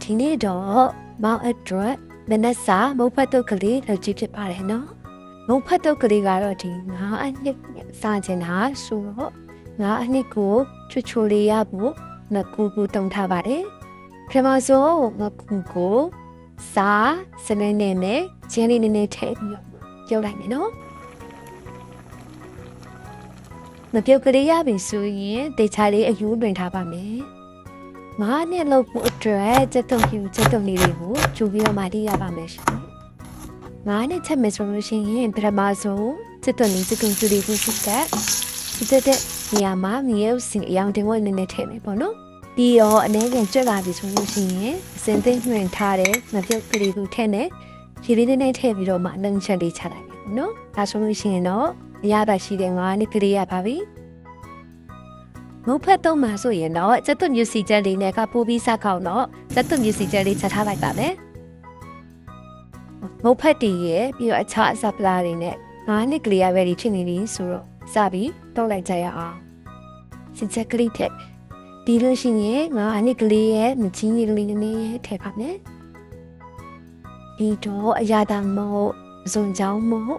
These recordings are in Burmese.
ဒီနေ့တော့မောင်အတွက်မနက်စာမုတ်ဖတ်တုတ်ကလေးလုပ်ကြည့်ဖြစ်ပါတယ်နော်မုတ်ဖတ်တုတ်ကလေးကတော့ဒီငါးအနှစ်စာချင်တာဆိုတော့ငါးအနှစ်ကိုချွတ်ချိုလေးရဖို့ငကူကူတုံထားပါတယ်ပထမဆုံးငကူကိုစာစနေနေ့နဲ့ကျင်းလေးနည်းနည်းထည့်ပြီးတော့ပြုတ်လိုက်မယ်နော်မပြုတ်ကလေးရပြီဆိုရင်တေချာလေးအယူတွင်ထားပါမယ်ငါးနှစ်လောက်ဖို့အတွက်စက်တုံလေးတွေကိုကျူပြီးတော့မှတည်ရပါမယ်ရှင်ငါးနှစ်ချက်မယ်ဆိုလို့ရှိရင်ပထမဆုံးစက်တုံလေးကိုစစ်တဲ့နေရာမှာမြေဥစင်အယောင်တင်ဝက်နည်းနည်းထည့်မယ်ပေါ့နော်ပြီးတော့အနေငယ်ကြွက်လာပြီဆိုလို့ရှိရင်အစင်သိမ့်နှွင်ထားတဲ့ငပြုတ်ကလေးကိုထည့်နေဒီလေးနဲ့ထည့်ပြီးတော့မှနှုံချက်လေးချလိုက်မယ်ပေါ့နော်ဒါဆိုလို့ရှိရင်တော့အရသာရှိတဲ့ငါးနှစ်ကလေးရပါပြီမုတ်ဖက်တော့မှဆိုရင်တော့စက်သွမြူစီချက်လေးနဲ့ကပိုးပြီးစခောက်တော့စက်သွမြူစီချက်လေးချက်ထားလိုက်ပါမယ်မုတ်ဖက်တည်ရဲ့ပြီးတော့အခြားအစပလာတွေနဲ့ငါးနှစ်ကလေးရပဲဖြစ်နေပြီဆိုတော့စပြီးတောက်လိုက်ကြရအောင်စီချက်ကလေးထက်ဒီလိုရှိရင်ငါးနှစ်ကလေးရဲ့မချင်းကြီးလေးနဲ့ထည့်ပါမယ်ဒီတော့အရာတမို့ဇွန်ကြောင်းမို့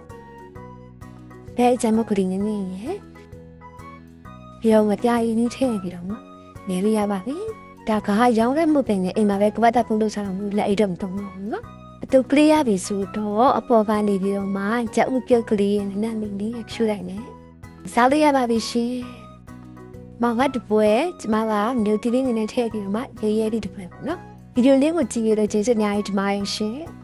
ဘဲကြမ်းမကလေးနေရဲ့ပြောင်းမပြရင်းနေထည့်ပြီးတော့နေရပါပြီဒါကရောင်းရမှုပင်နဲ့အိမ်မှာပဲကပတ်တာပုံလို့စားလို့လက်အိတ်တော့မတုံးဘူးနော်အတူကလေးရပြီဆိုတော့အပေါ်ကနေပြီးတော့မှကြက်ဥပြုတ်ကလေးနဲ့နတ်မင်းလေးဖြူလိုက်နေစားလို့ရပါပြီရှင်မောင်ကတပွဲကျမကမြို့တီလေးနဲ့ထည့်ပြီးတော့မှရဲရဲလေးတပွဲပေါ့နော်ဗီဒီယိုလေးကိုကြည့်ရတဲ့ကျေးဇူးအများကြီးတင်ပါတယ်ရှင်